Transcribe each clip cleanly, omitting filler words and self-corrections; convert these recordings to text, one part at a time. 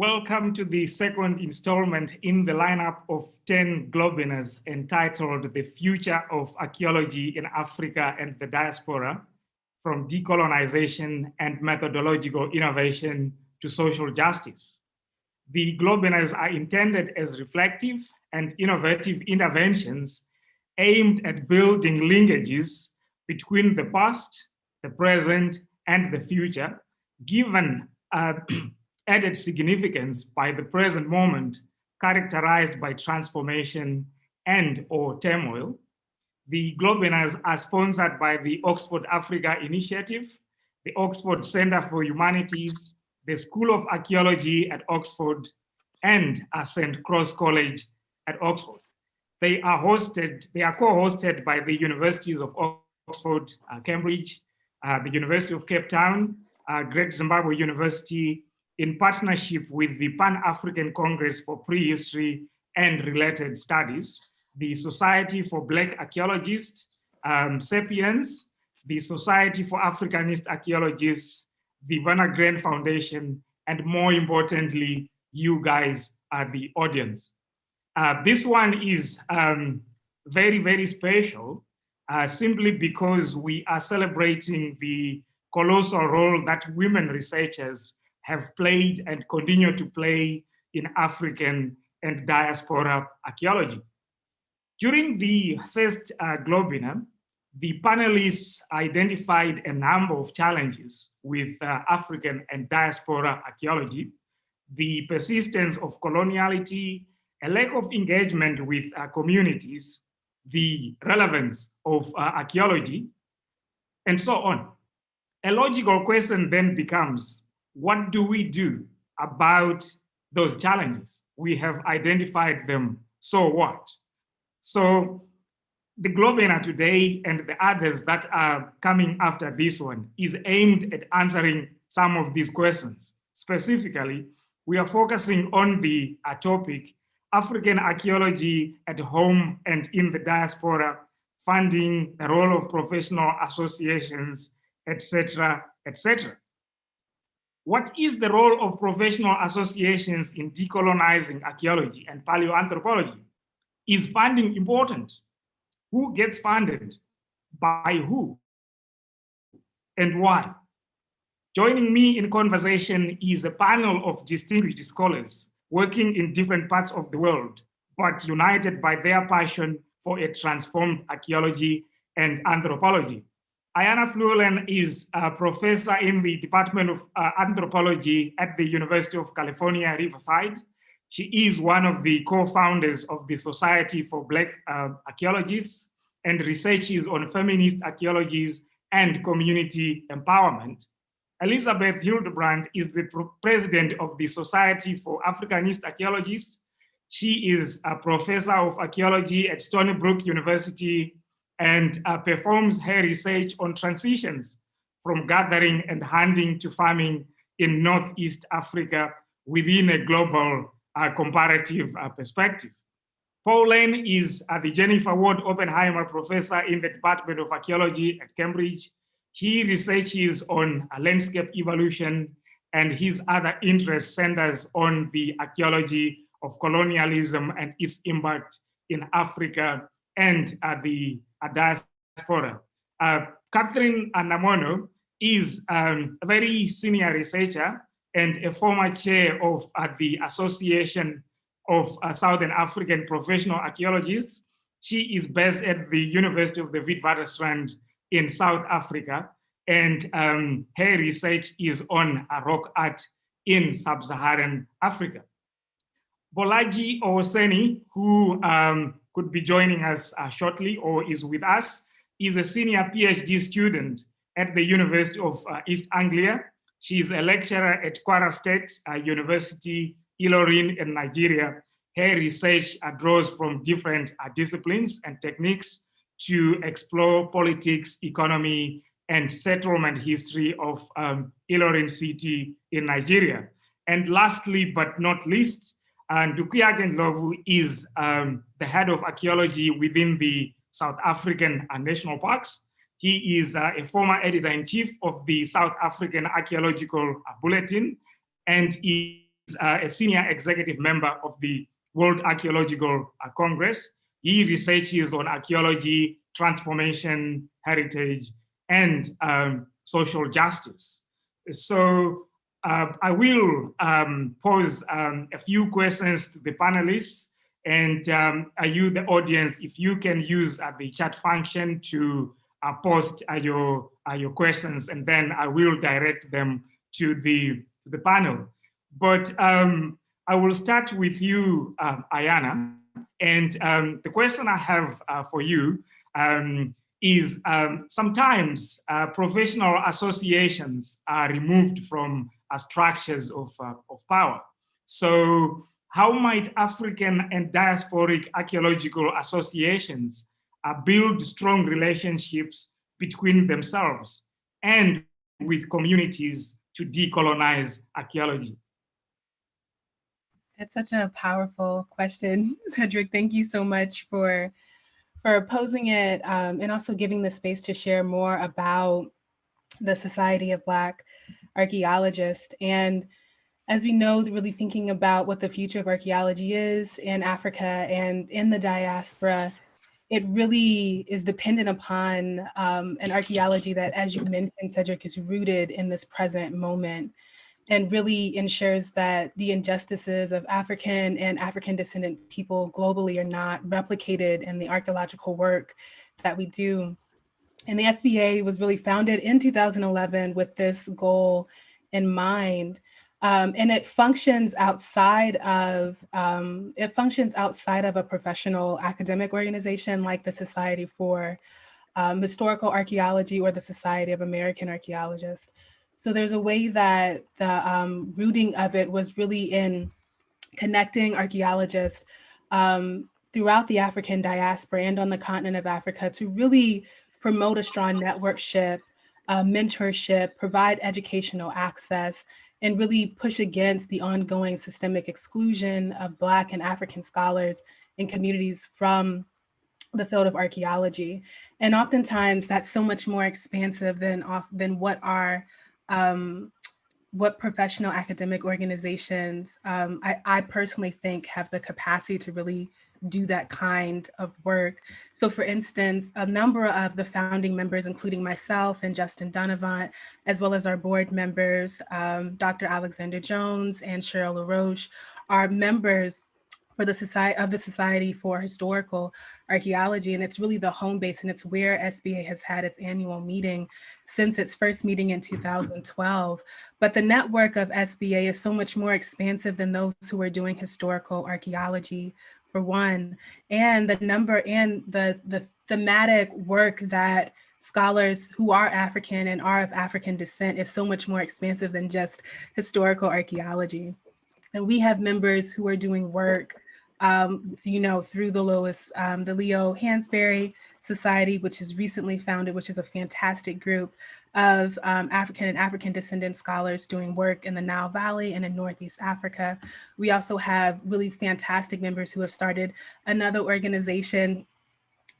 Welcome to the second installment in the lineup of 10 globinars entitled The Future of Archaeology in Africa and the Diaspora, from Decolonization and Methodological Innovation to Social Justice. The globinars are intended as reflective and innovative interventions aimed at building linkages between the past, the present, and the future, given added significance by the present moment characterized by transformation and/or turmoil. The globinars are sponsored by the Oxford Africa Initiative, the Oxford Center for Humanities, the School of Archaeology at Oxford, and St. Cross College at Oxford. They are co-hosted by the Universities of Oxford, Cambridge, the University of Cape Town, Great Zimbabwe University, in partnership with the Pan-African Congress for Prehistory and Related Studies, the Society for Black Archaeologists, Sapiens, the Society for Africanist Archaeologists, the Werner Grand Foundation, and more importantly, you guys are the audience. This one is very, very special, simply because we are celebrating the colossal role that women researchers have played and continue to play in African and diaspora archaeology. During the first globinar, the panelists identified a number of challenges with African and diaspora archaeology: the persistence of coloniality, a lack of engagement with communities, the relevance of archaeology, and so on. A logical question then becomes, what do we do about those challenges? We have identified them, so what? So the globinar today and the others that are coming after this one is aimed at answering some of these questions. Specifically, we are focusing on the topic, African archaeology at home and in the diaspora, funding, the role of professional associations, etc., etc. What is the role of professional associations in decolonizing archaeology and paleoanthropology? Is funding important? Who gets funded? By who? And why? Joining me in conversation is a panel of distinguished scholars working in different parts of the world, but united by their passion for a transformed archaeology and anthropology. Ayana Fluellen is a professor in the Department of Anthropology at the University of California, Riverside. She is one of the co-founders of the Society for Black Archaeologists and researches on feminist archaeologies and community empowerment. Elizabeth Hildebrand is the president of the Society for Africanist Archaeologists. She is a professor of archaeology at Stony Brook University and performs her research on transitions from gathering and hunting to farming in Northeast Africa within a global comparative perspective. Paul Lane is the Jennifer Ward Oppenheimer Professor in the Department of Archaeology at Cambridge. He researches on landscape evolution, and his other interest centers on the archaeology of colonialism and its impact in Africa and the diaspora. Catherine Namono is a very senior researcher and a former chair of the Association of Southern African Professional Archaeologists. She is based at the University of the Witwatersrand in South Africa, and her research is on rock art in sub-Saharan Africa. Bolaji Oyinmi, who could be joining us shortly or is with us, is a senior PhD student at the University of East Anglia. She is a lecturer at Kwara State University, Ilorin in Nigeria. Her research draws from different disciplines and techniques to explore politics, economy, and settlement history of Ilorin city in Nigeria. And lastly, but not least, Ndukuyagen Ndlovu is the head of archaeology within the South African National Parks. He is a former editor-in-chief of the South African Archaeological Bulletin, and a senior executive member of the World Archaeological Congress. He researches on archaeology, transformation, heritage, and social justice. So I will pose a few questions to the panelists, and you, the audience, if you can use the chat function to post your questions, and then I will direct them to the panel. But I will start with you, Ayana. And the question I have for you is sometimes professional associations are removed from structures of power. So how might African and diasporic archaeological associations build strong relationships between themselves and with communities to decolonize archaeology? That's such a powerful question, Cedric. Thank you so much for posing it and also giving the space to share more about the Society of Black Archaeologists. And as we know, really thinking about what the future of archaeology is in Africa and in the diaspora, it really is dependent upon an archaeology that, as you mentioned, Cedric, is rooted in this present moment and really ensures that the injustices of African and African descendant people globally are not replicated in the archaeological work that we do. And the SBA was really founded in 2011 with this goal in mind. And it functions outside of a professional academic organization like the Society for Historical Archaeology or the Society of American Archaeologists. So there's a way that the rooting of it was really in connecting archaeologists throughout the African diaspora and on the continent of Africa to really promote a strong networkship, mentorship, provide educational access, and really push against the ongoing systemic exclusion of Black and African scholars and communities from the field of archaeology. And oftentimes that's so much more expansive than what professional academic organizations I personally think have the capacity to really do that kind of work. So for instance, a number of the founding members, including myself and Justin Donovan, as well as our board members, Dr. Alexander Jones and Cheryl LaRoche, are members for the Society for Historical Archaeology, and it's really the home base, and it's where SBA has had its annual meeting since its first meeting in 2012. But the network of SBA is so much more expansive than those who are doing historical archaeology, for one, and the thematic work that scholars who are African and are of African descent is so much more expansive than just historical archaeology. And we have members who are doing work through the Leo Hansberry Society, which is recently founded, which is a fantastic group of African and African descendant scholars doing work in the Nile Valley and in Northeast Africa. We also have really fantastic members who have started another organization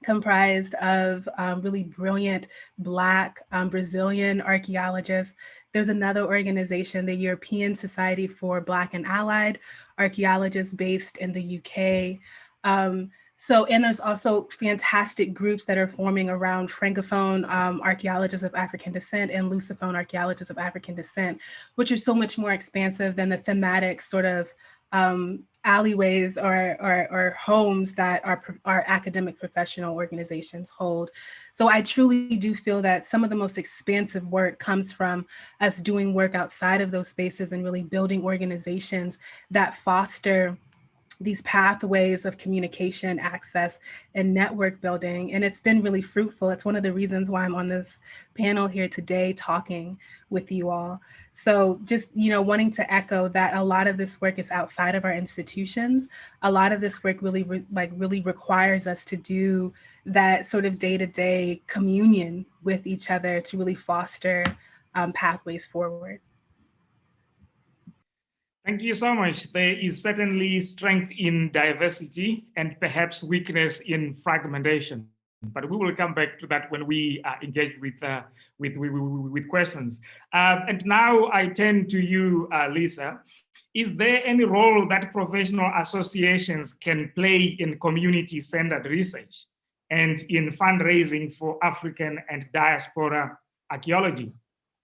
comprised of really brilliant Black Brazilian archaeologists. There's another organization, the European Society for Black and Allied Archaeologists based in the UK. And there's also fantastic groups that are forming around Francophone archaeologists of African descent and Lusophone archaeologists of African descent, which are so much more expansive than the thematic sort of alleyways or homes that our academic professional organizations hold. So I truly do feel that some of the most expansive work comes from us doing work outside of those spaces and really building organizations that foster these pathways of communication, access, and network building. And it's been really fruitful. It's one of the reasons why I'm on this panel here today talking with you all. So just, wanting to echo that a lot of this work is outside of our institutions. A lot of this work really requires us to do that sort of day-to-day communion with each other to really foster pathways forward. Thank you so much. There is certainly strength in diversity and perhaps weakness in fragmentation. But we will come back to that when we engage with questions. And now I turn to you, Lisa. is there any role that professional associations can play in community-centered research and in fundraising for African and diaspora archaeology?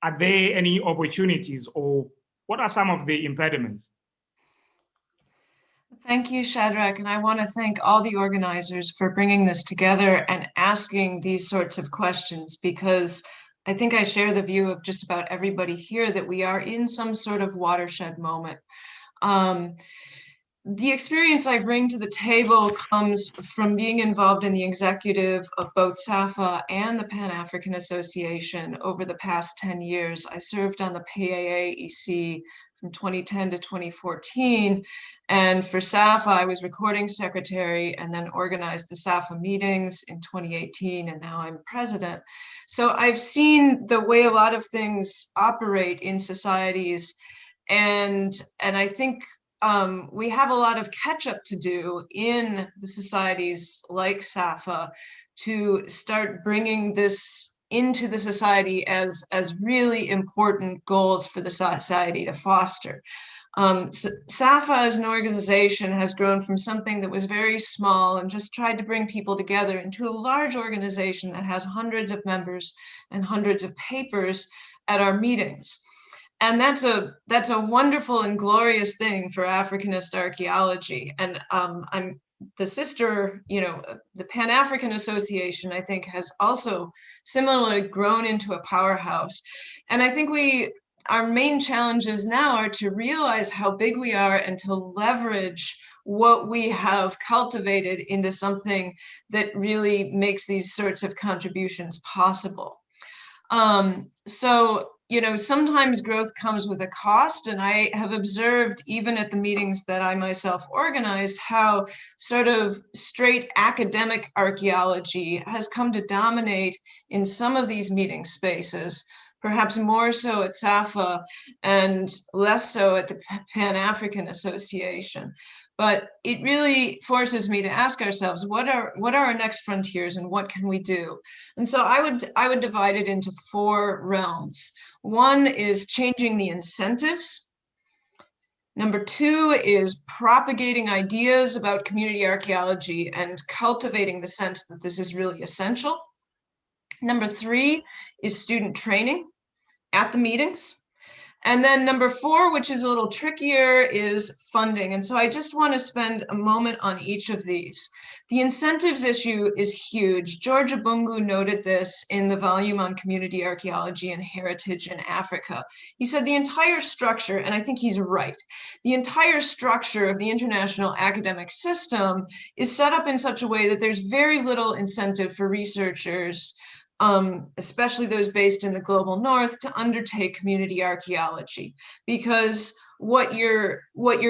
Are there any opportunities, or what are some of the impediments? Thank you, Shadrach, and I want to thank all the organizers for bringing this together and asking these sorts of questions, because I think I share the view of just about everybody here that we are in some sort of watershed moment. The experience I bring to the table comes from being involved in the executive of both SAFA and the Pan-African Association over the past 10 years. I served on the PAAEC from 2010 to 2014. And for SAFA, I was recording secretary and then organized the SAFA meetings in 2018, and now I'm president. So I've seen the way a lot of things operate in societies, and I think we have a lot of catch up to do in the societies like SAFA to start bringing this into the society as really important goals for the society to foster. SAFA as an organization has grown from something that was very small and just tried to bring people together into a large organization that has hundreds of members and hundreds of papers at our meetings. And that's a wonderful and glorious thing for Africanist archaeology. And I'm the sister, the Pan-African Association, I think, has also similarly grown into a powerhouse. And I think our main challenges now are to realize how big we are and to leverage what we have cultivated into something that really makes these sorts of contributions possible. Sometimes growth comes with a cost, and I have observed even at the meetings that I myself organized how sort of straight academic archaeology has come to dominate in some of these meeting spaces, perhaps more so at SAFA and less so at the Pan-African Association. But it really forces me to ask ourselves, what are our next frontiers and what can we do? And so I would divide it into 4 realms. One is changing the incentives. Number 2 is propagating ideas about community archaeology and cultivating the sense that this is really essential. Number 3 is student training at the meetings. And then number 4, which is a little trickier, is funding. And so I just want to spend a moment on each of these. The incentives issue is huge. George Abungu noted this in the volume on community archaeology and heritage in Africa. He said the entire structure, and I think he's right, the entire structure of the international academic system is set up in such a way that there's very little incentive for researchers, especially those based in the global north, to undertake community archaeology, because what you're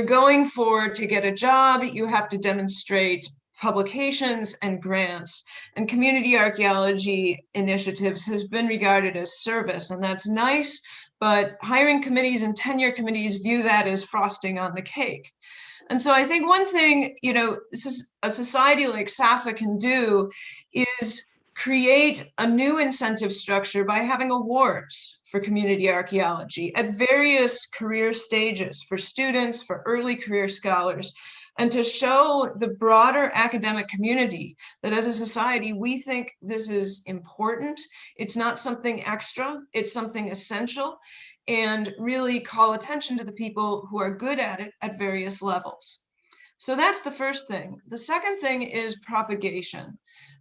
going for to get a job, you have to demonstrate publications and grants, and community archaeology initiatives has been regarded as service, and that's nice, but hiring committees and tenure committees view that as frosting on the cake. And so I think one thing, a society like SAFA can do is create a new incentive structure by having awards for community archaeology at various career stages for students, for early career scholars, and to show the broader academic community that as a society, we think this is important. It's not something extra, it's something essential, and really call attention to the people who are good at it at various levels. So that's the first thing. The second thing is propagation.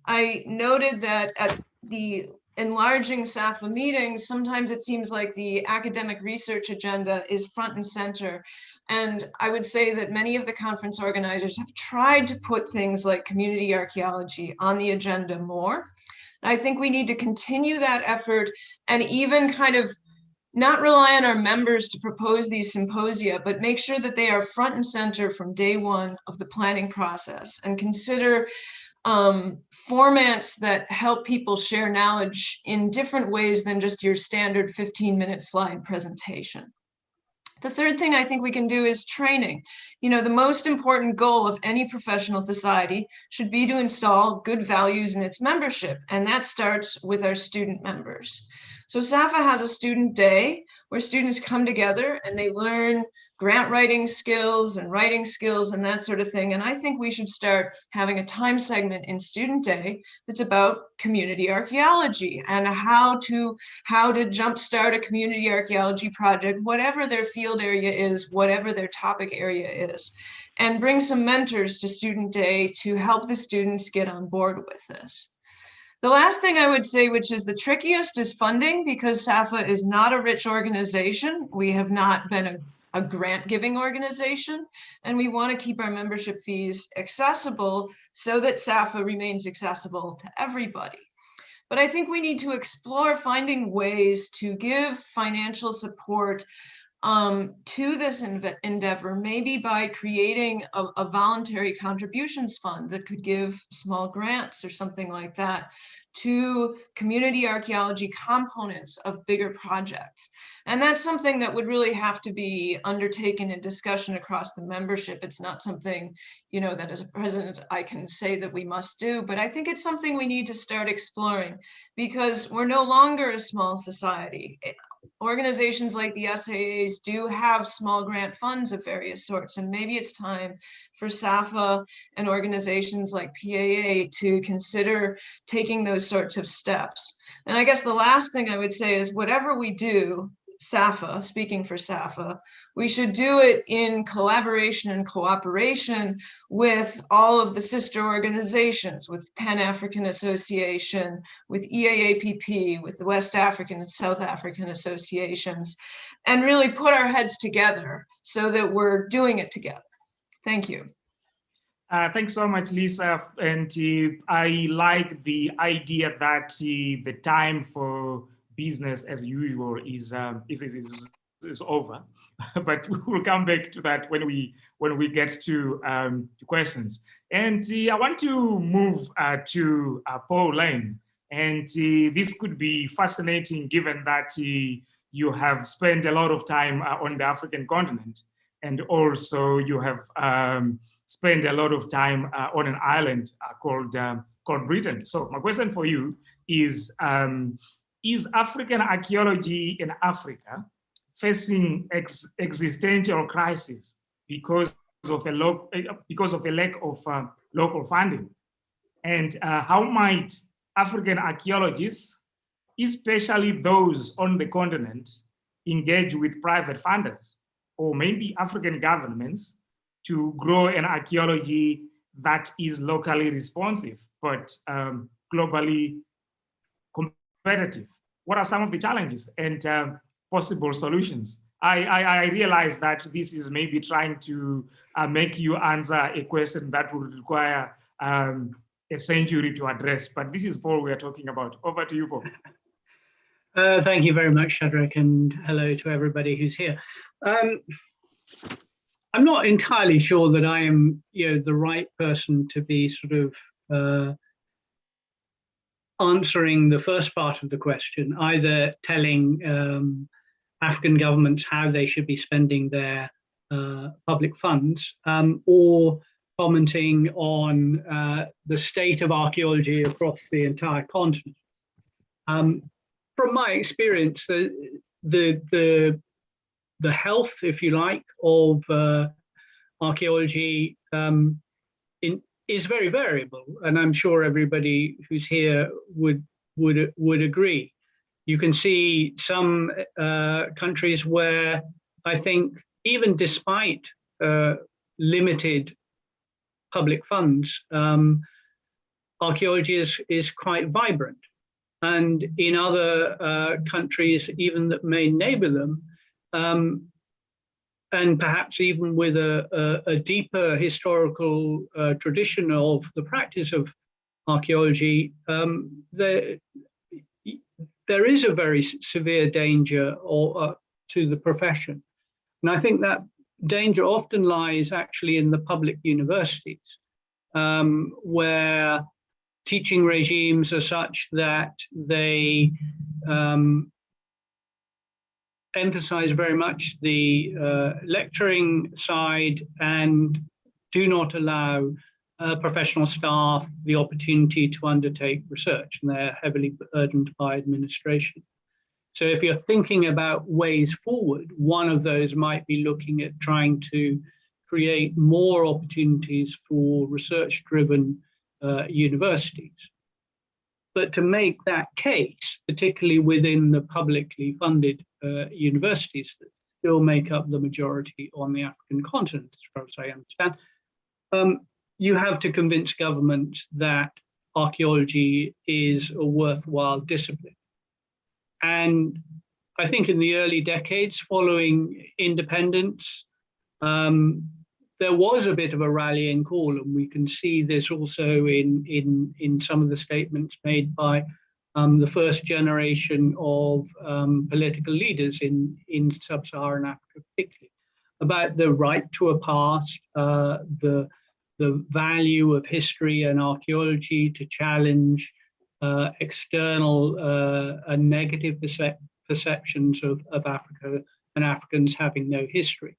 I noted that at the enlarging SAFA meetings, sometimes it seems like the academic research agenda is front and center. And I would say that many of the conference organizers have tried to put things like community archaeology on the agenda more. And I think we need to continue that effort and even kind of not rely on our members to propose these symposia, but make sure that they are front and center from day one of the planning process, and consider formats that help people share knowledge in different ways than just your standard 15-minute slide presentation. The third thing I think we can do is training. The most important goal of any professional society should be to install good values in its membership, and that starts with our student members. So SAFA has a student day where students come together and they learn grant writing skills and writing skills and that sort of thing. And I think we should start having a time segment in student day that's about community archaeology and how to jumpstart a community archaeology project, whatever their field area is, whatever their topic area is, and bring some mentors to student day to help the students get on board with this. The last thing I would say, which is the trickiest, is funding, because SAFA is not a rich organization. We have not been a grant-giving organization, and we want to keep our membership fees accessible so that SAFA remains accessible to everybody. But I think we need to explore finding ways to give financial support to this endeavor, maybe by creating a voluntary contributions fund that could give small grants or something like that to community archaeology components of bigger projects. And that's something that would really have to be undertaken in discussion across the membership. It's not something, you know, that as a president I can say that we must do, but I think it's something we need to start exploring, because we're no longer a small society. Organizations like the SAAs do have small grant funds of various sorts, and maybe it's time for SAFA and organizations like PAA to consider taking those sorts of steps. And I guess the last thing I would say is, whatever we do, SAFA, speaking for SAFA, we should do it in collaboration and cooperation with all of the sister organizations, with Pan-African Association, with EAAPP, with the West African and South African associations, and really put our heads together so that we're doing it together. Thank you. Thanks so much, Lisa. And I like the idea that the time for business as usual is over, but we'll come back to that when we get to questions. And I want to move to Paul Lane, and this could be fascinating given that you have spent a lot of time on the African continent, and also you have spent a lot of time on an island called Britain. So my question for you is African archaeology in Africa facing existential crisis because of a lack of local funding? And how might African archaeologists, especially those on the continent, engage with private funders or maybe African governments to grow an archaeology that is locally responsive but globally competitive? What are some of the challenges and possible solutions? I realize that this is maybe trying to make you answer a question that would require a century to address, but this is Paul we are talking about. Over to you, Paul. Thank you very much, Shadrach, and hello to everybody who's here. I'm not entirely sure that I am, the right person to be sort of answering the first part of the question, either telling African governments how they should be spending their public funds, or commenting on the state of archaeology across the entire continent. From my experience, the health, if you like, of archaeology is very variable, and I'm sure everybody who's here would agree. You can see some countries where I think even despite limited public funds, archaeology is quite vibrant. And in other countries, even that may neighbor them, and perhaps even with a deeper historical tradition of the practice of archaeology, there is a very severe danger to the profession. And I think that danger often lies actually in the public universities, where teaching regimes are such that they emphasize very much the lecturing side and do not allow professional staff the opportunity to undertake research, and they're heavily burdened by administration. So if you're thinking about ways forward, one of those might be looking at trying to create more opportunities for research-driven universities. But to make that case, particularly within the publicly funded universities that still make up the majority on the African continent, as far as I understand, you have to convince government that archaeology is a worthwhile discipline. And I think in the early decades following independence, there was a bit of a rallying call, and we can see this also in some of the statements made by the first generation of political leaders in sub-Saharan Africa, particularly, about the right to a past, the value of history and archaeology to challenge external and negative perceptions of Africa and Africans having no history.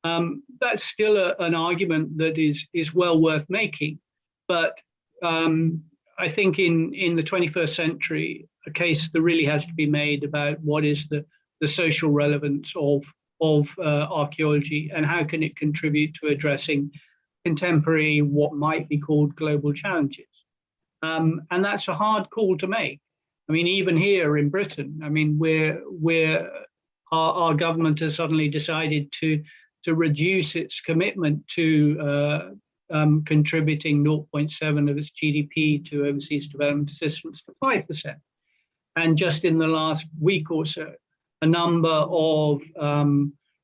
That's still an argument that is well worth making, but I think in the 21st century, a case that really has to be made about what is the social relevance of archaeology and how can it contribute to addressing contemporary, what might be called global challenges. And that's a hard call to make. I mean, even here in Britain, I mean, our government has suddenly decided to reduce its commitment to contributing 0.7 of its GDP to overseas development assistance to 5%. And just in the last week or so, a number of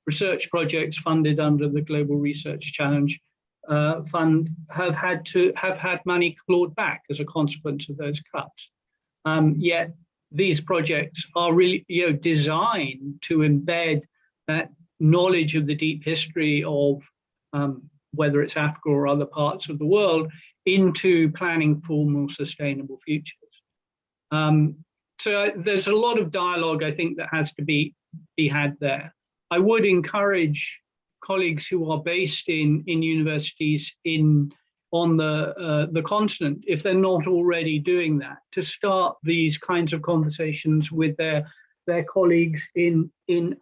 research projects funded under the Global Research Challenge Fund have had money clawed back as a consequence of those cuts. Yet these projects are really designed to embed that knowledge of the deep history of whether it's Africa or other parts of the world into planning for more sustainable futures. So there's a lot of dialogue, I think, that has to be had there. I would encourage colleagues who are based in universities on the continent, if they're not already doing that, to start these kinds of conversations with their colleagues in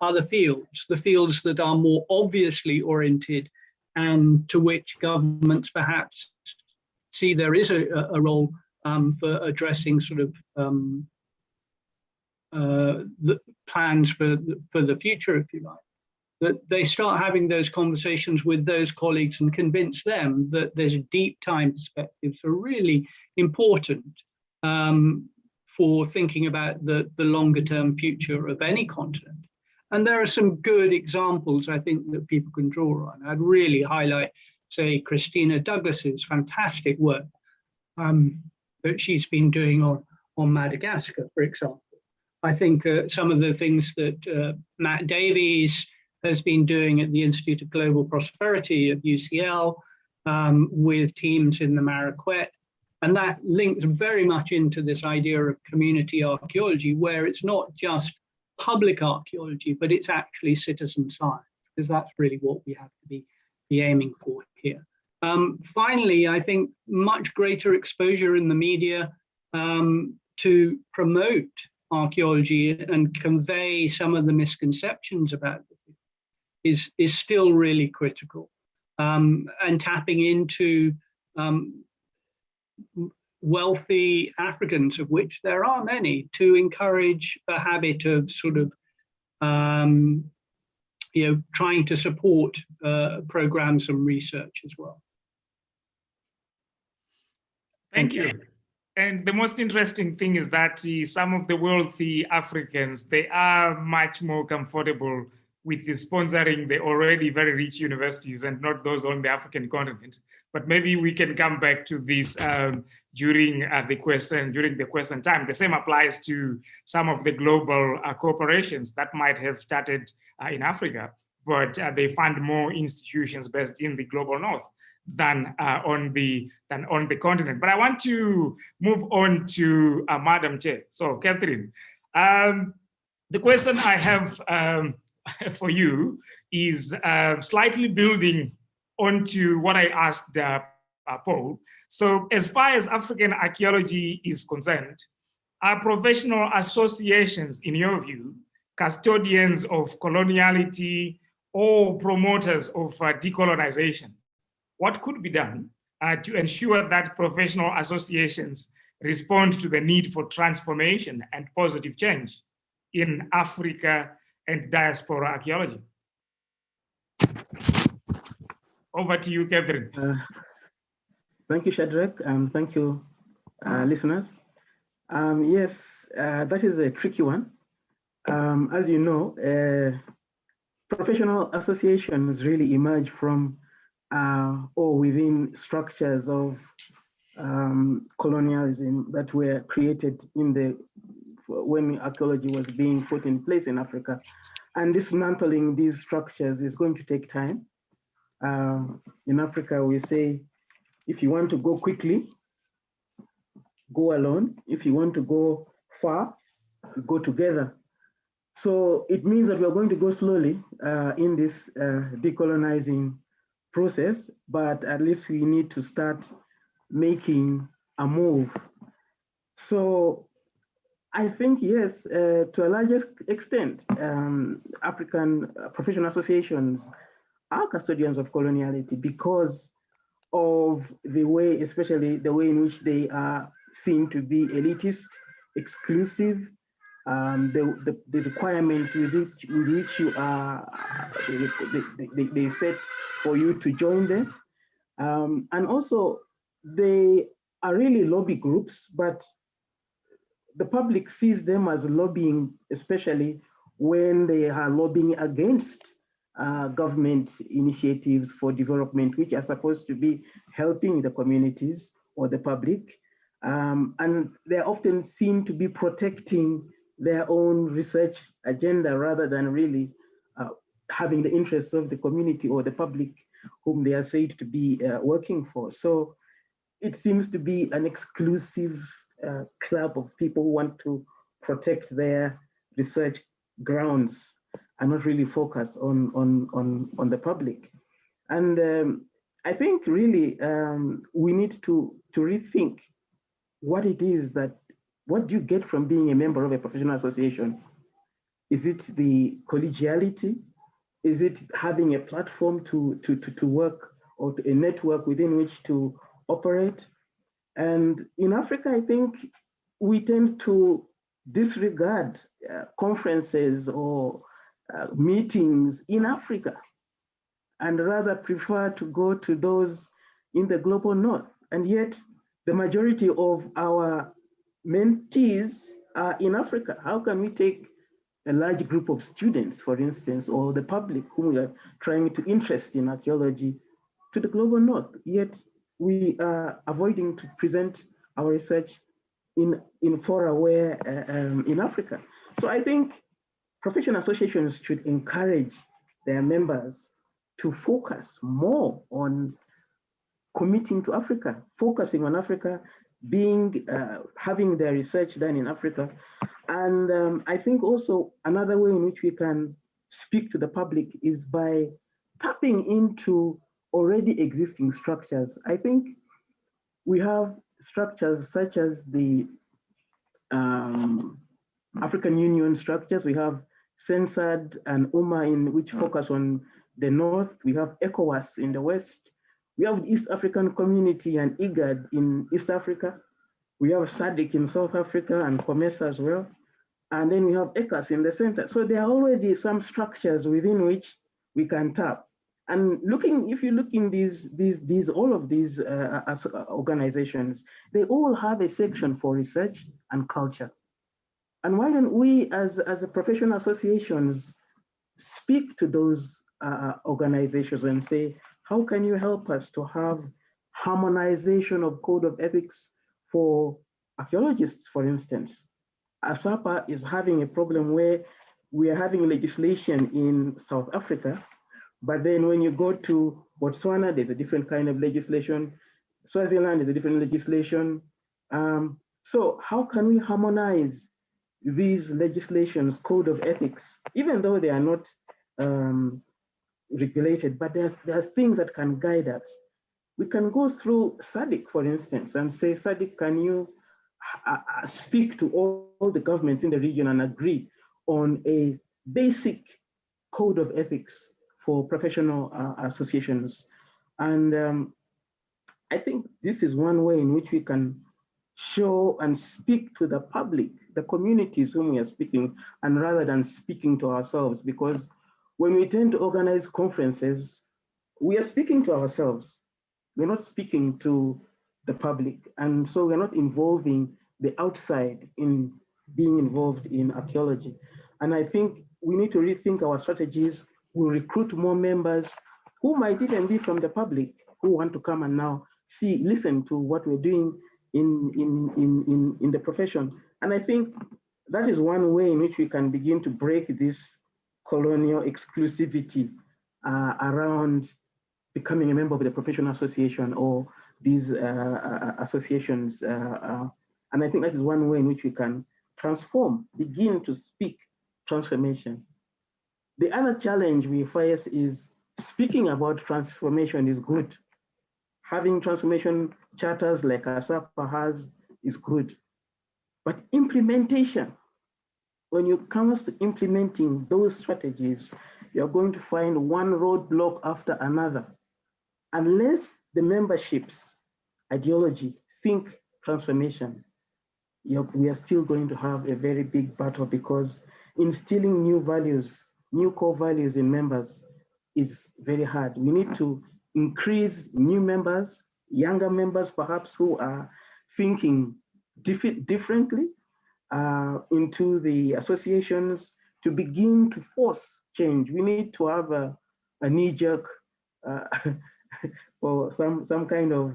other fields, the fields that are more obviously oriented and to which governments perhaps see there is a role for addressing sort of the plans for the future, if you like. That they start having those conversations with those colleagues and convince them that there's deep time perspectives are really important for thinking about the longer term future of any continent. And there are some good examples, I think, that people can draw on. I'd really highlight, say, Christina Douglas's fantastic work that she's been doing on Madagascar, for example. I think some of the things that Matt Davies has been doing at the Institute of Global Prosperity at UCL with teams in the Marraquette. And that links very much into this idea of community archaeology, where it's not just public archaeology, but it's actually citizen science, because that's really what we have to be aiming for here. Finally, I think much greater exposure in the media to promote archaeology and convey some of the misconceptions about it is still really critical. And tapping into wealthy Africans, of which there are many, to encourage a habit of sort of trying to support programs and research as well. Thank you. And the most interesting thing is that some of the wealthy Africans, they are much more comfortable with sponsoring the already very rich universities and not those on the African continent. But maybe we can come back to this during the question time. The same applies to some of the global corporations that might have started in Africa, but they fund more institutions based in the global north than on the continent. But I want to move on to Madam Chair. So, Catherine, the question I have for you is slightly building onto what I asked Paul. So as far as African archaeology is concerned, Are professional associations, in your view, custodians of coloniality or promoters of decolonization? What could be done to ensure that professional associations respond to the need for transformation and positive change in Africa and diaspora archaeology? Over to you, Catherine. Thank you, Shadrach, and thank you, listeners. Yes, that is a tricky one. As you know, professional associations really emerge from or within structures of colonialism that were created when archaeology was being put in place in Africa. And dismantling these structures is going to take time. In Africa, we say, if you want to go quickly, go alone. If you want to go far, go together. So it means that we are going to go slowly in this decolonizing process, but at least we need to start making a move. So I think, yes, to a large extent, African professional associations are custodians of coloniality because of the way, especially the way in which they are seen to be elitist, exclusive, the requirements with which you are, they set for you to join them. And also, they are really lobby groups, but the public sees them as lobbying, especially when they are lobbying against government initiatives for development, which are supposed to be helping the communities or the public. And they're often seen to be protecting their own research agenda rather than really having the interests of the community or the public whom they are said to be working for. So it seems to be an exclusive club of people who want to protect their research grounds and not really focus on the public. And I think really we need to rethink what it is what do you get from being a member of a professional association? Is it the collegiality? Is it having a platform to work or a network within which to operate? And in Africa, I think we tend to disregard conferences or meetings in Africa and rather prefer to go to those in the global north. And yet the majority of our mentees are in Africa. How can we take a large group of students, for instance, or the public whom we are trying to interest in archaeology to the global north, yet we are avoiding to present our research in fora where in Africa. So I think professional associations should encourage their members to focus more on committing to Africa, focusing on Africa, having their research done in Africa. And I think also another way in which we can speak to the public is by tapping into already existing structures. I think we have structures such as the African Union structures. We have CENSAD and UMA which focus on the north. We have ECOWAS in the west. We have East African Community and IGAD in East Africa. We have SADC in South Africa and COMESA as well. And then we have ECAS in the center. So there are already some structures within which we can tap. And if you look in all of these organizations, they all have a section for research and culture. And why don't we, as a professional associations, speak to those organizations and say, how can you help us to have harmonization of code of ethics for archaeologists, for instance? ASAPA is having a problem where we are having legislation in South Africa, but then when you go to Botswana, there's a different kind of legislation. Swaziland is a different legislation. So how can we harmonize these legislations, code of ethics, even though they are not regulated, but there are things that can guide us. We can go through SADC, for instance, and say, SADC, can you speak to all the governments in the region and agree on a basic code of ethics for professional associations. And I think this is one way in which we can show and speak to the public, the communities whom we are speaking, and rather than speaking to ourselves, because when we tend to organize conferences, we are speaking to ourselves. We're not speaking to the public. And so we're not involving the outside in being involved in archaeology. And I think we need to rethink our strategies. We'll recruit more members who might even be from the public who want to come and now listen to what we're doing in the profession. And I think that is one way in which we can begin to break this colonial exclusivity around becoming a member of the professional association or these associations. And I think that is one way in which we can begin to speak transformation. The other challenge we face is speaking about transformation is good. Having transformation charters like ASAPA has is good. But implementation, when it comes to implementing those strategies, you're going to find one roadblock after another. Unless the membership's ideology think transformation, we are still going to have a very big battle, because instilling new values, new core values in members is very hard. We need to increase new members, younger members perhaps, who are thinking differently into the associations to begin to force change. We need to have a knee-jerk or some kind of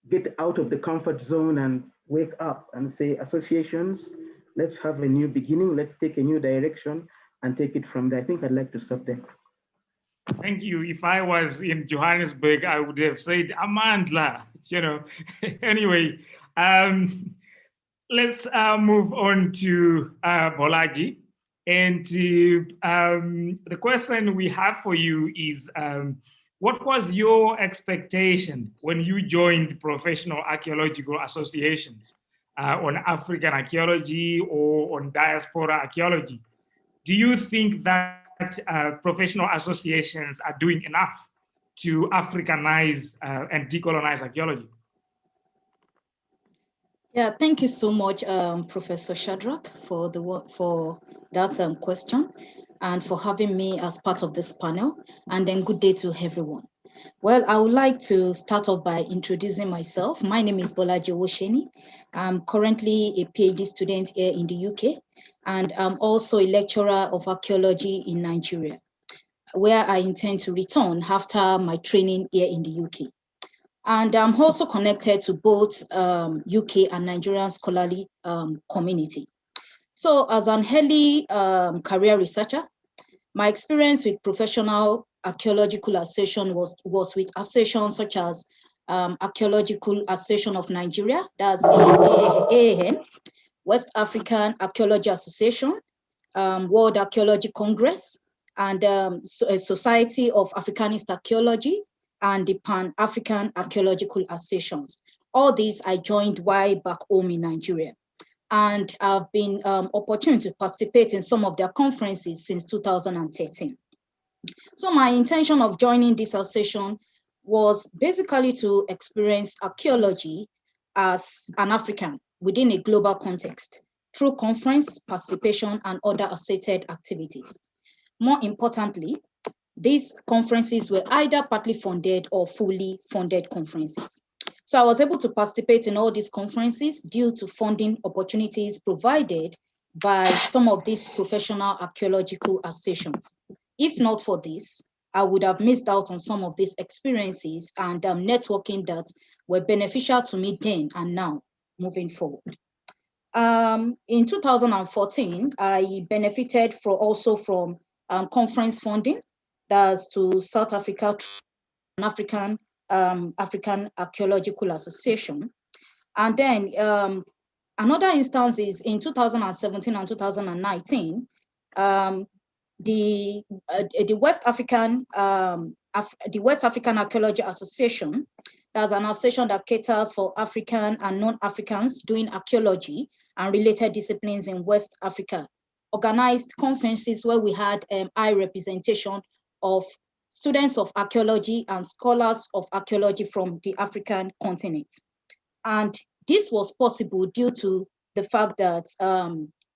get out of the comfort zone and wake up and say, associations, let's have a new beginning, let's take a new direction and take it from there. I think I'd like to stop there. Thank you. If I was in Johannesburg, I would have said Amandla, Anyway, let's move on to Bolaji. And the question we have for you is, what was your expectation when you joined professional archaeological associations on African archaeology or on diaspora archaeology? Do you think that professional associations are doing enough to Africanize and decolonize archaeology? Yeah, thank you so much, Professor Shadrach, for that question and for having me as part of this panel. And then good day to everyone. Well, I would like to start off by introducing myself. My name is Bolaji Oyinmi. I'm currently a PhD student here in the UK, and I'm also a lecturer of archaeology in Nigeria, where I intend to return after my training here in the UK. And I'm also connected to both UK and Nigerian scholarly community. So as an early career researcher, my experience with professional archaeological association was with associations such as Archaeological Association of Nigeria, that's AAN, West African Archaeology Association, World Archaeology Congress, and Society of Africanist Archaeology, and the Pan-African Archaeological Associations. All these I joined while back home in Nigeria. And I've been opportunity to participate in some of their conferences since 2013. So my intention of joining this association was basically to experience archaeology as an African within a global context through conference participation and other associated activities. More importantly, these conferences were either partly funded or fully funded conferences. So I was able to participate in all these conferences due to funding opportunities provided by some of these professional archaeological associations. If not for this, I would have missed out on some of these experiences and networking that were beneficial to me then and now moving forward. In 2014, I benefited from conference funding, that's to South Africa, an African Archaeological Association. And then another instance is in 2017 and 2019, the West African the West African Archaeology Association. That's an association that caters for African and non-Africans doing archaeology and related disciplines in West Africa. Organized conferences where we had high representation of students of archaeology and scholars of archaeology from the African continent. And this was possible due to the fact that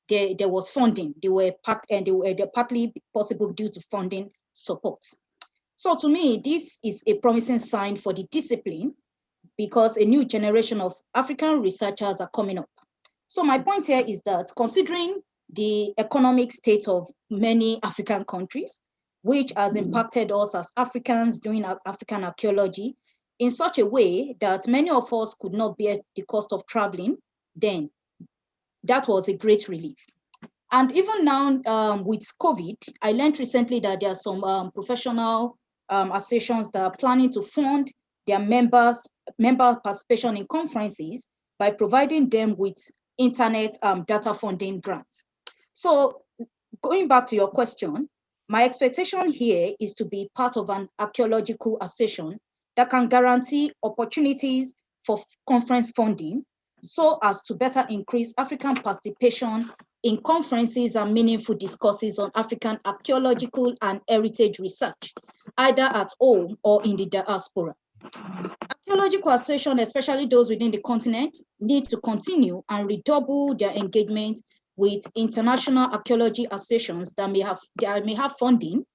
there was funding. They were partly possible due to funding support. So to me, this is a promising sign for the discipline because a new generation of African researchers are coming up. So my point here is that considering the economic state of many African countries, which has impacted us as Africans doing African archaeology in such a way that many of us could not bear the cost of traveling, then that was a great relief. And even now with COVID, I learned recently that there are some professional associations that are planning to fund their member participation in conferences by providing them with internet data funding grants. So going back to your question, my expectation here is to be part of an archaeological association that can guarantee opportunities for conference funding so as to better increase African participation in conferences and meaningful discourses on African archaeological and heritage research, either at home or in the diaspora. Archaeological associations, especially those within the continent, need to continue and redouble their engagement with international archaeology associations that may have funding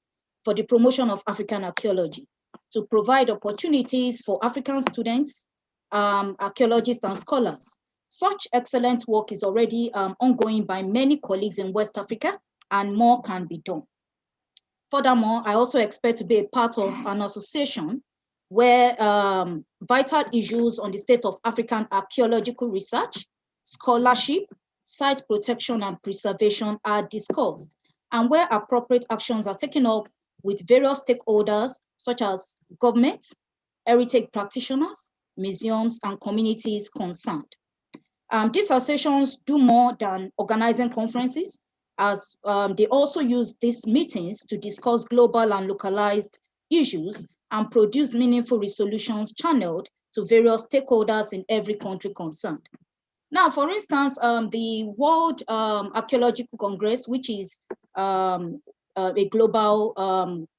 for the promotion of African archaeology, to provide opportunities for African students, archaeologists, and scholars. Such excellent work is already ongoing by many colleagues in West Africa, and more can be done. Furthermore, I also expect to be a part of an association where vital issues on the state of African archaeological research, scholarship, site protection and preservation are discussed, and where appropriate actions are taken up with various stakeholders such as government, heritage practitioners, museums, and communities concerned. These associations do more than organizing conferences, as they also use these meetings to discuss global and localized issues and produce meaningful resolutions channeled to various stakeholders in every country concerned. Now, for instance, the World Archaeological Congress, which is a global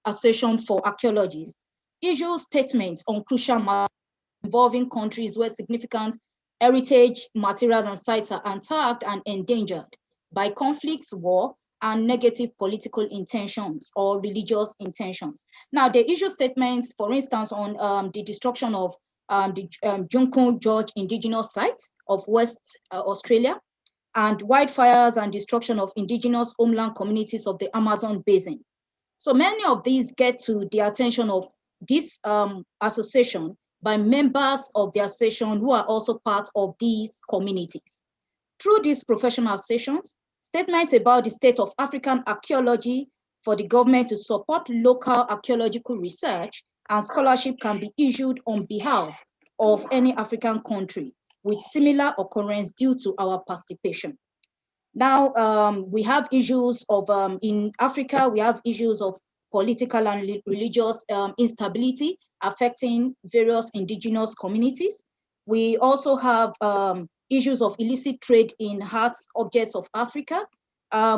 association for archaeologists, issues statements on crucial matters involving countries where significant heritage materials and sites are attacked and endangered by conflicts, war, and negative political intentions or religious intentions. Now, they issue statements, for instance, on the destruction of the Junko George indigenous site of West Australia, and wildfires and destruction of indigenous homeland communities of the Amazon basin. So many of these get to the attention of this association by members of the association who are also part of these communities. Through these professional associations, statements about the state of African archaeology for the government to support local archaeological research and scholarship can be issued on behalf of any African country with similar occurrence due to our participation. Now, we have issues of, in Africa, we have issues of political and religious instability affecting various indigenous communities. We also have issues of illicit trade in art objects of Africa.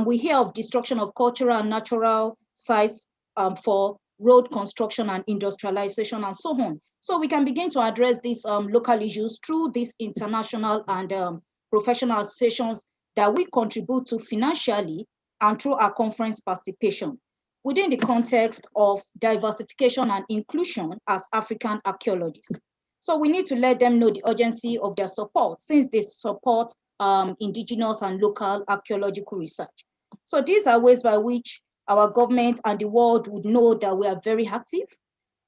We hear of destruction of cultural and natural sites for road construction and industrialization and so on. So we can begin to address these local issues through these international and professional associations that we contribute to financially and through our conference participation within the context of diversification and inclusion as African archaeologists. So we need to let them know the urgency of their support since they support indigenous and local archaeological research. So these are ways by which our government and the world would know that we are very active,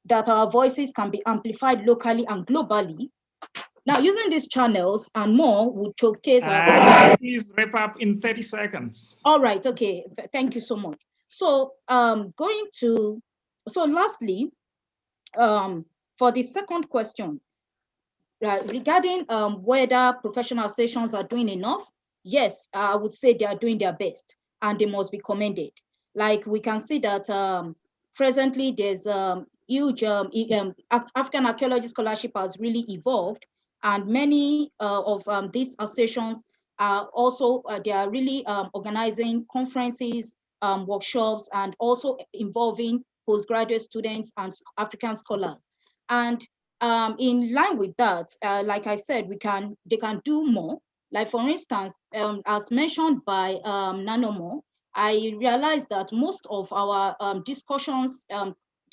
that our voices can be amplified locally and globally. Now, using these channels and more would showcase our— Please wrap up in 30 seconds. All right, okay, thank you so much. So lastly, for the second question, regarding whether professional associations are doing enough, yes, I would say they are doing their best and they must be commended. Like we can see that Presently, there's huge African archaeology scholarship has really evolved, and many of these associations are also they are really organizing conferences, workshops, and also involving postgraduate students and African scholars. And in line with that, like I said, they can do more. Like for instance, as mentioned by Nanomo, I realized that most of our discussions,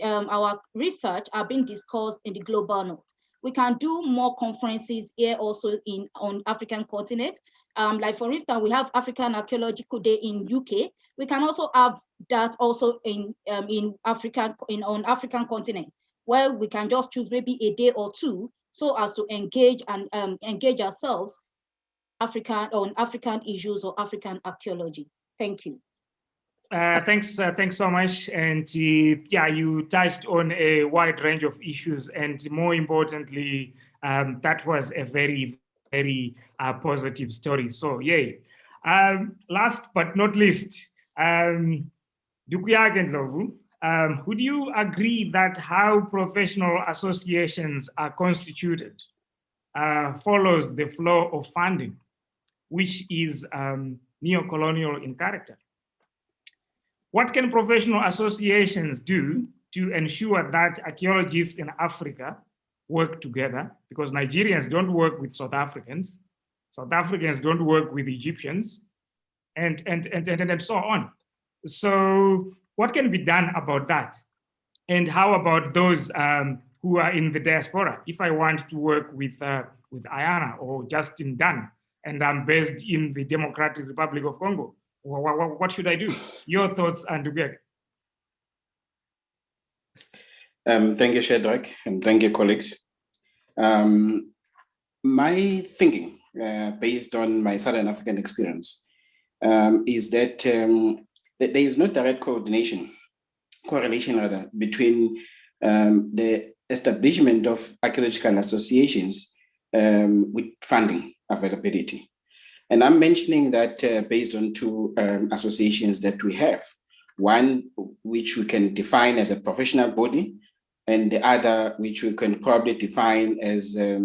our research are being discussed in the global north. We can do more conferences here also on African continent. Like for instance, we have African Archaeological Day in UK. We can also have that also in Africa, on African continent, where we can just choose maybe a day or two so as to engage and engage ourselves on African issues or African archaeology. Thank you. Thanks so much. And yeah, you touched on a wide range of issues, and more importantly, that was a very, very positive story. So yay. Last but not least, Dukuyag and Lovu, would you agree that how professional associations are constituted follows the flow of funding, which is neo-colonial in character? What can professional associations do to ensure that archaeologists in Africa work together? Because Nigerians don't work with South Africans, South Africans don't work with Egyptians, and so on. So what can be done about that? And how about those who are in the diaspora? If I want to work with Ayana or Justin Dunn, and I'm based in the Democratic Republic of Congo, what should I do? Your thoughts, Andugeg. Thank you, Shadrach, and thank you, colleagues. My thinking, based on my Southern African experience, is that there is no direct correlation between the establishment of archaeological associations with funding availability. And I'm mentioning that based on two associations that we have. One, which we can define as a professional body, and the other, which we can probably define as a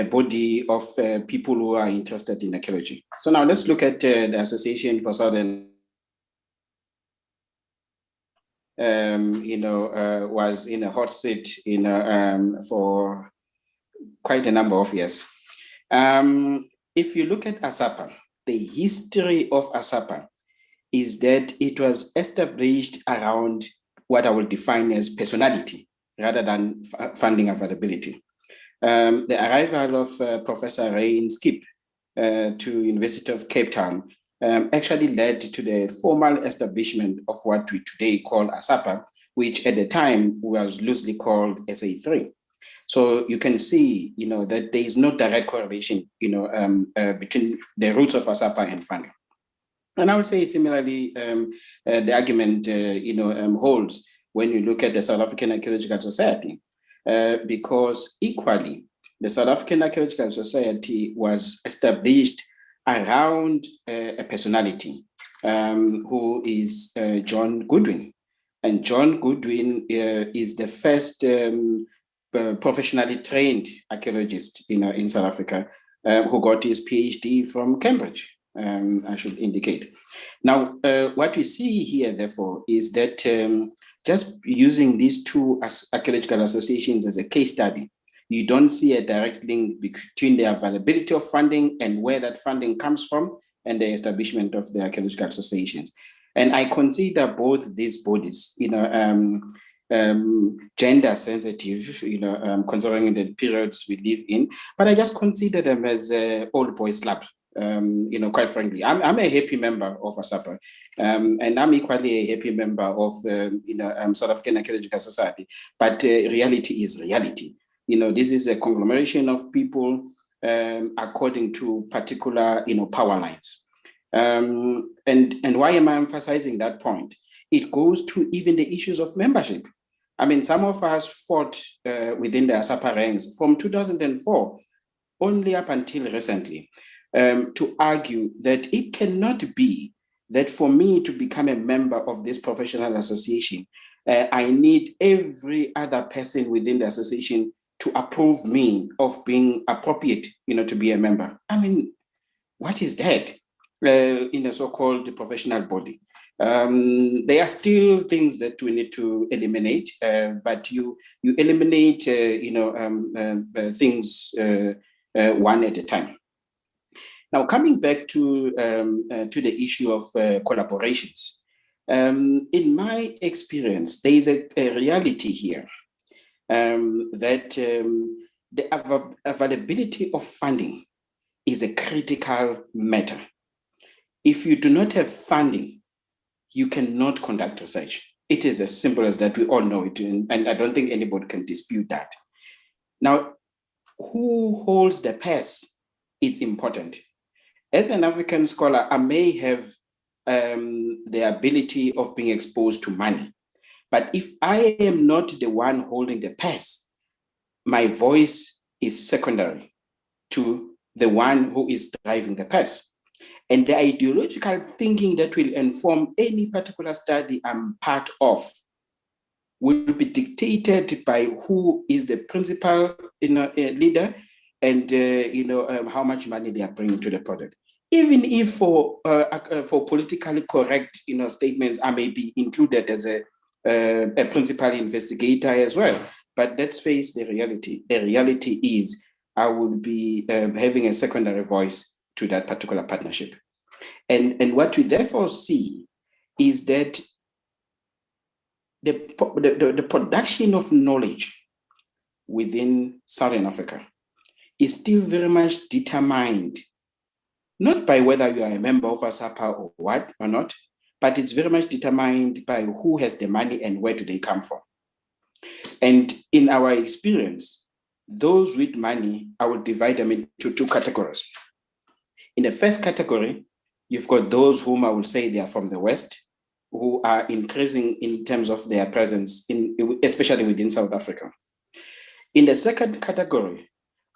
body of people who are interested in archaeology. So now let's look at the Association for Southern, was in a hot seat for quite a number of years. If you look at ASAPA, the history of ASAPA is that it was established around what I will define as personality rather than funding availability. The arrival of Professor Ray Skip to University of Cape Town actually led to the formal establishment of what we today call ASAPA, which at the time was loosely called SA3. So you can see, that there is no direct correlation, between the roots of ASAPA and funding. And I would say similarly, the argument, holds when you look at the South African Archaeological Society, because equally, the South African Archaeological Society was established around a personality who is John Goodwin. And John Goodwin is the first professionally trained archaeologist in South Africa who got his PhD from Cambridge, I should indicate. Now, what we see here, therefore, is that just using these two archaeological associations as a case study, you don't see a direct link between the availability of funding and where that funding comes from and the establishment of the archaeological associations. And I consider both these bodies, gender sensitive, considering the periods we live in, but I just consider them as old boys club. Quite frankly, I'm a happy member of ASAPA, and I'm equally a happy member of South African Archaeological Society. But reality is reality. This is a conglomeration of people according to particular power lines. And why am I emphasizing that point? It goes to even the issues of membership. I mean, some of us fought within the ASAPA ranks from 2004 only up until recently to argue that it cannot be that for me to become a member of this professional association, I need every other person within the association to approve me of being appropriate, to be a member. I mean, what is that in a so-called professional body? There are still things that we need to eliminate, but you eliminate, things one at a time. Now, coming back to the issue of collaborations, in my experience, there is a reality here that the availability of funding is a critical matter. If you do not have funding, you cannot conduct research. It is as simple as that. We all know it, and I don't think anybody can dispute that. Now, who holds the purse? It's important. As an African scholar, I may have the ability of being exposed to money, but if I am not the one holding the purse, my voice is secondary to the one who is driving the purse. And the ideological thinking that will inform any particular study I'm part of will be dictated by who is the principal leader and how much money they are bringing to the project. Even if for politically correct statements, I may be included as a principal investigator as well. But let's face the reality. The reality is I will be having a secondary voice to that particular partnership. And what we therefore see is that the production of knowledge within Southern Africa is still very much determined, not by whether you are a member of ASAPA or what or not, but it's very much determined by who has the money and where do they come from. And in our experience, those with money, I would divide them into two categories. In the first category, you've got those whom I will say they are from the West, who are increasing in terms of their presence, especially within South Africa. In the second category,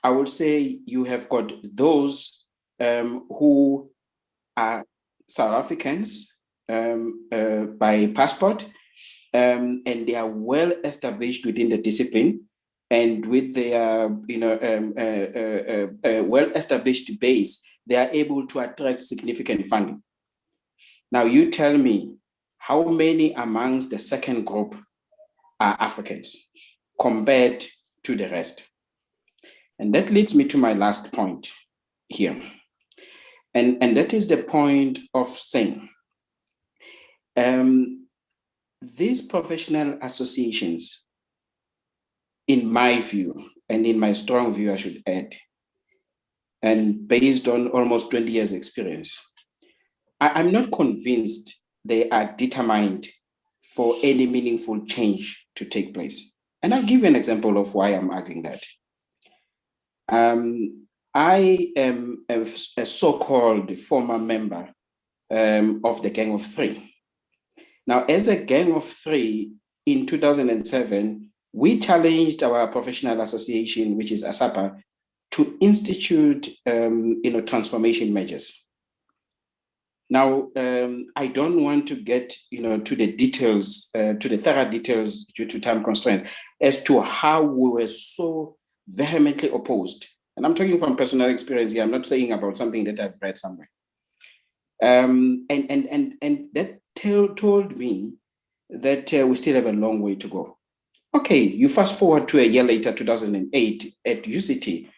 I would say you have got those who are South Africans by passport, and they are well established within the discipline, and with their well-established base, they are able to attract significant funding. Now, you tell me, how many amongst the second group are Africans compared to the rest? And that leads me to my last point here. And that is the point of saying, these professional associations, in my view, and in my strong view, I should add, and based on almost 20 years experience, I'm not convinced they are determined for any meaningful change to take place. And I'll give you an example of why I'm arguing that. I am a so-called former member of the Gang of Three. Now, as a Gang of Three, in 2007, we challenged our professional association, which is ASAPA, to institute transformation measures. Now, I don't want to get to the details, to the thorough details due to time constraints, as to how we were so vehemently opposed. And I'm talking from personal experience here. I'm not saying about something that I've read somewhere. And that told me that we still have a long way to go. Okay, you fast forward to a year later, 2008, at UCT.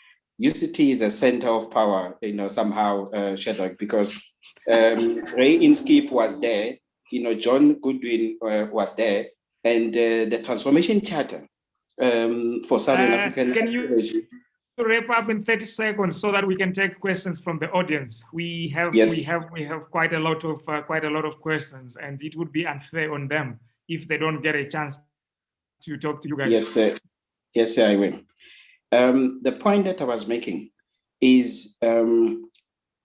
UCT is a center of power, somehow, Shadrach, because Ray Inskip was there, John Goodwin was there, and the Transformation Charter for Southern African archaeology. To wrap up in 30 seconds so that we can take questions from the audience. We have quite a lot of questions, and it would be unfair on them if they don't get a chance to talk to you guys. Yes, sir. Yes, sir, I will. The point that I was making is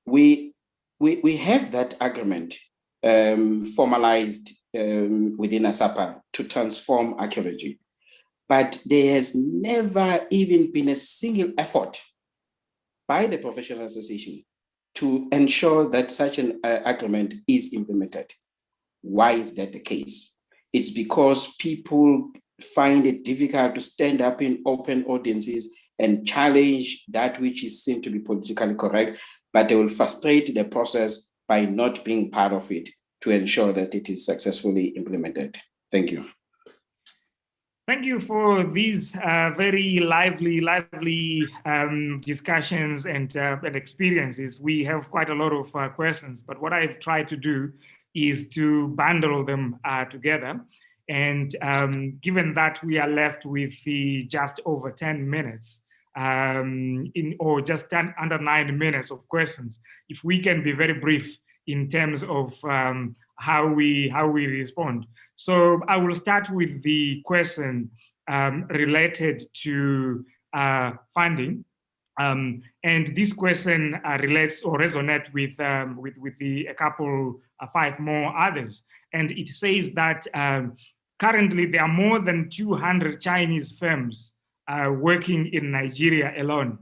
we have that agreement formalized within ASAPA to transform archaeology. But there has never even been a single effort by the professional association to ensure that such an agreement is implemented. Why is that the case? It's because people find it difficult to stand up in open audiences and challenge that which is seen to be politically correct, but they will frustrate the process by not being part of it to ensure that it is successfully implemented. Thank you. Thank you for these very lively discussions and experiences. We have quite a lot of questions, but what I've tried to do is to bundle them together. And given that we are left with just over 10 minutes, or just under 9 minutes of questions, if we can be very brief in terms of how we respond. So I will start with the question related to funding. And this question relates or resonates with a couple, 5 more others. And it says that currently there are more than 200 Chinese firms working in Nigeria alone.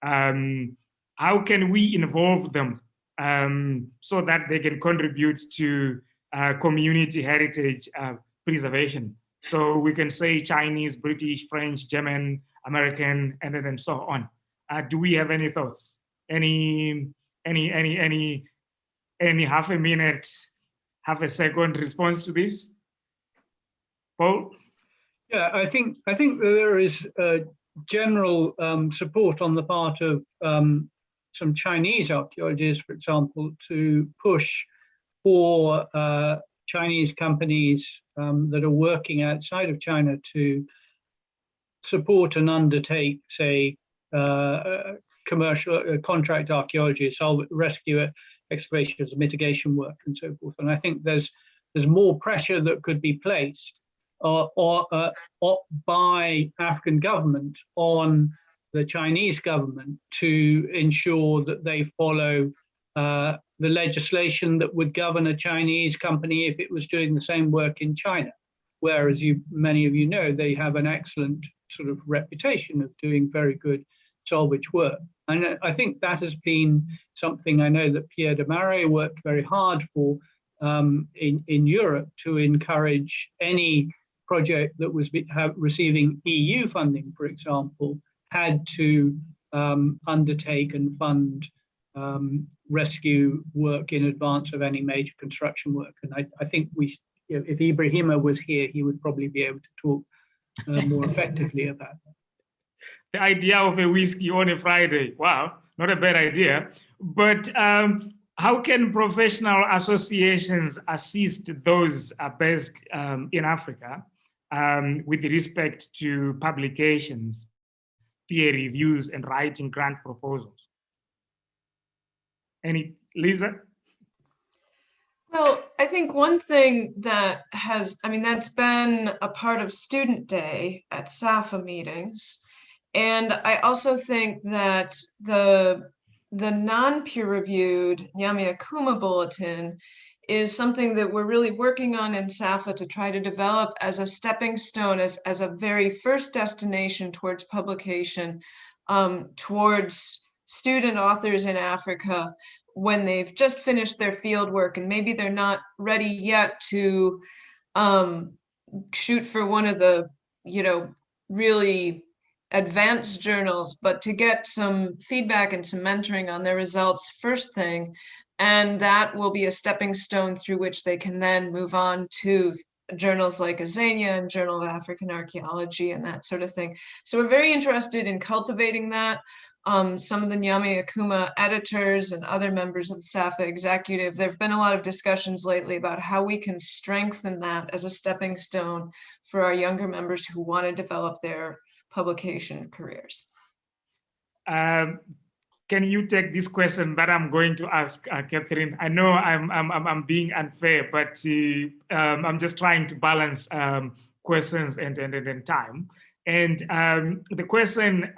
How can we involve them so that they can contribute to community heritage preservation? So we can say Chinese, British, French, German, American, and then so on. Do we have any thoughts? Any half a minute, half a second response to this? Paul? Yeah, I think that there is general support on the part of some Chinese archaeologists, for example, to push for Chinese companies that are working outside of China to support and undertake, say, commercial contract archaeology, rescue excavations, mitigation work, and so forth. And I think there's more pressure that could be placed by African government on the Chinese government to ensure that they follow the legislation that would govern a Chinese company if it was doing the same work in China. Whereas many of you know, they have an excellent sort of reputation of doing very good salvage work. And I think that has been something I know that Pierre de Marais worked very hard for in Europe, to encourage any project that was receiving EU funding, for example, had to undertake and fund rescue work in advance of any major construction work. And I think if Ibrahima was here, he would probably be able to talk more effectively about that. The idea of a whiskey on a Friday, wow, not a bad idea. But how can professional associations assist those based in Africa with respect to publications, peer reviews, and writing grant proposals? Lisa? Well, I think one thing that that's been a part of Student Day at SAFA meetings. And I also think that the non-peer-reviewed Nyame Akuma Bulletin is something that we're really working on in SAFA to try to develop as a stepping stone, as a very first destination towards publication, towards student authors in Africa when they've just finished their field work and maybe they're not ready yet to shoot for one of the, really advanced journals, but to get some feedback and some mentoring on their results first thing. And that will be a stepping stone through which they can then move on to journals like Azania and Journal of African Archaeology and that sort of thing. So we're very interested in cultivating that. Some of the Nyame Akuma editors and other members of the SAFA executive, there have been a lot of discussions lately about how we can strengthen that as a stepping stone for our younger members who want to develop their publication careers. Can you take this question that I'm going to ask Catherine? I know I'm being unfair, but I'm just trying to balance questions and time. And the question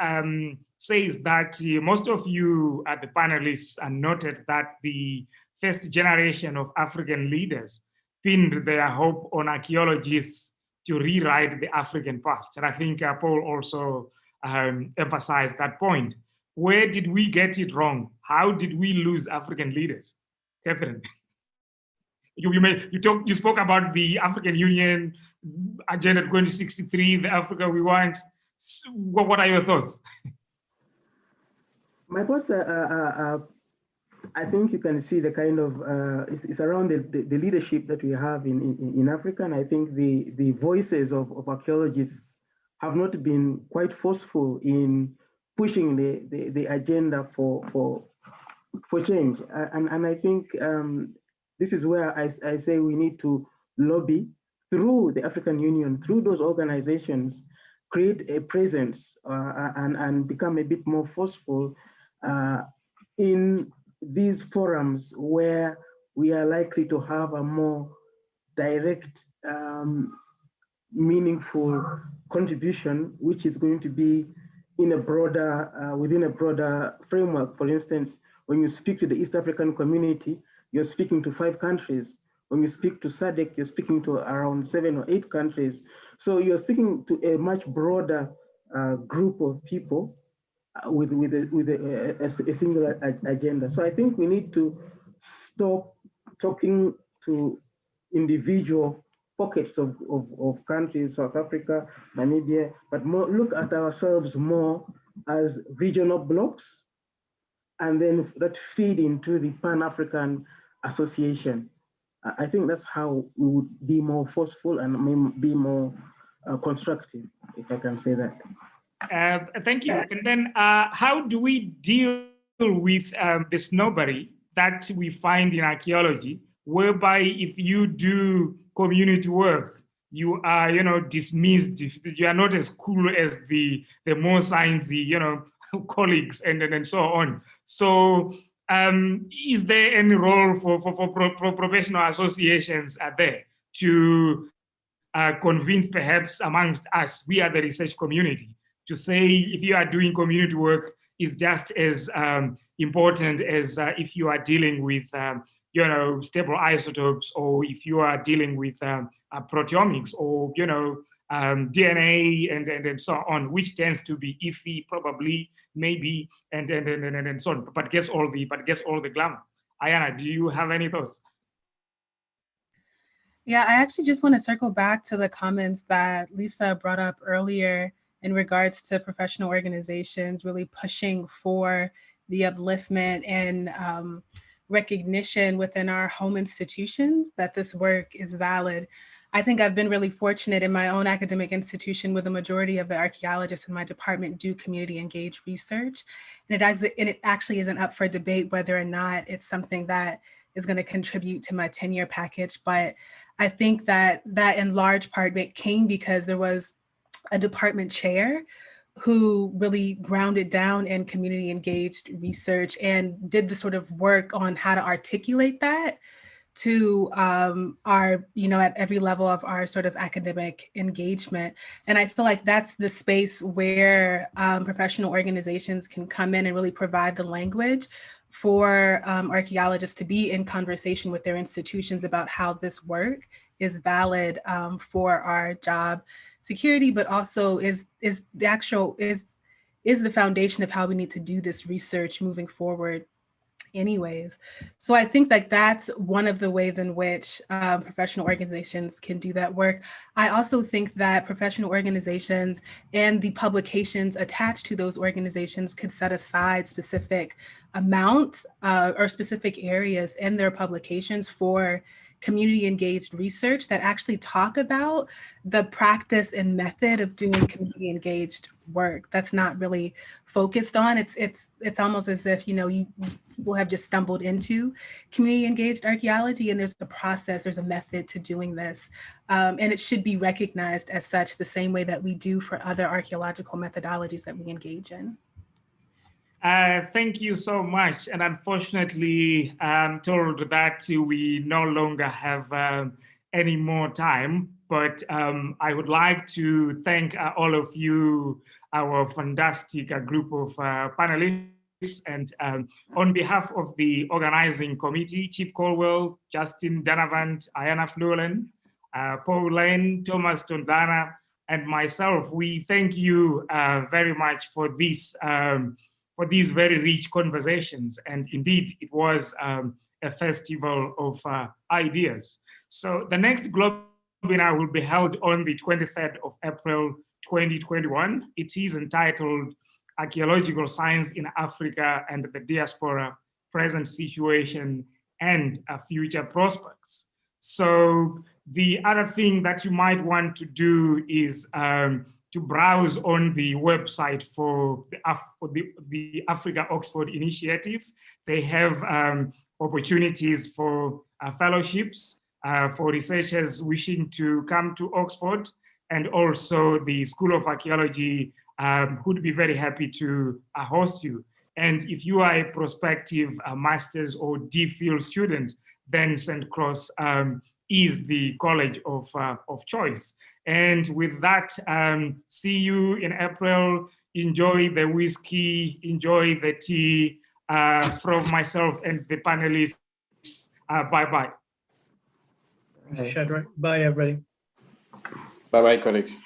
says that most of you, the panelists, noted that the first generation of African leaders pinned their hope on archaeologists to rewrite the African past. And I think Paul also emphasized that point. Where did we get it wrong? How did we lose African leaders? Catherine, you spoke about the African Union Agenda 2063, the Africa we want. What are your thoughts? My thoughts are I think you can see the kind of, it's around the leadership that we have in Africa. And I think the voices of archaeologists have not been quite forceful in pushing the agenda for change. And I think this is where I say we need to lobby through the African Union, through those organizations, create a presence and become a bit more forceful in these forums where we are likely to have a more direct, meaningful contribution, which is going to be in a broader, within a broader framework. For instance, when you speak to the East African community, you're speaking to 5 countries. When you speak to SADC, you're speaking to around 7 or 8 countries. So you're speaking to a much broader group of people with a singular agenda. So I think we need to stop talking to individual pockets of countries, South Africa, Namibia, but more look at ourselves more as regional blocks, and then that feed into the Pan-African Association. I think that's how we would be more forceful and be more constructive, if I can say that. Thank you. And then how do we deal with the snobbery that we find in archaeology, whereby if you do community work, you are, dismissed. You are not as cool as the more sciencey, colleagues and so on. So is there any role for professional associations there to convince perhaps amongst us, we are the research community, to say if you are doing community work is just as important as if you are dealing with stable isotopes, or if you are dealing with proteomics, or DNA and so on, which tends to be iffy, probably, maybe, and so on, but gets all the glamour. Ayana, do you have any thoughts? Yeah, I actually just want to circle back to the comments that Lisa brought up earlier in regards to professional organizations really pushing for the upliftment and recognition within our home institutions that this work is valid. I think I've been really fortunate in my own academic institution where the majority of the archaeologists in my department do community engaged research. And it actually isn't up for debate whether or not it's something that is going to contribute to my tenure package. But I think that in large part came because there was a department chair who really grounded down in community engaged research and did the sort of work on how to articulate that to our, at every level of our sort of academic engagement. And I feel like that's the space where professional organizations can come in and really provide the language for archaeologists to be in conversation with their institutions about how this work is valid for our job security, but also is the foundation of how we need to do this research moving forward anyways. So I think that that's one of the ways in which professional organizations can do that work. I also think that professional organizations and the publications attached to those organizations could set aside specific amounts or specific areas in their publications for community engaged research that actually talk about the practice and method of doing community engaged work that's not really focused on. It's almost as if, people have just stumbled into community engaged archaeology, and there's a process, there's a method to doing this. And it should be recognized as such the same way that we do for other archaeological methodologies that we engage in. Thank you so much. And unfortunately, I'm told that we no longer have any more time, but I would like to thank all of you, our fantastic group of panelists. And on behalf of the organizing committee, Chip Colwell, Justin Danavant, Ayana Fluellen, Paul Lane, Thomas Tondana, and myself, we thank you very much for this for these very rich conversations. And indeed, it was a festival of ideas. So the next Globinar will be held on the 23rd of April, 2021. It is entitled Archaeological Science in Africa and the Diaspora, Present Situation and Future Prospects. So the other thing that you might want to do is to browse on the website for the Africa Oxford Initiative. They have opportunities for fellowships for researchers wishing to come to Oxford, and also the School of Archaeology would be very happy to host you. And if you are a prospective master's or DPhil student, then St. Cross is the college of choice. And with that, see you in April. Enjoy the whiskey, enjoy the tea from myself and the panelists. Bye-bye. Shadrach. Bye, everybody. Bye-bye, colleagues.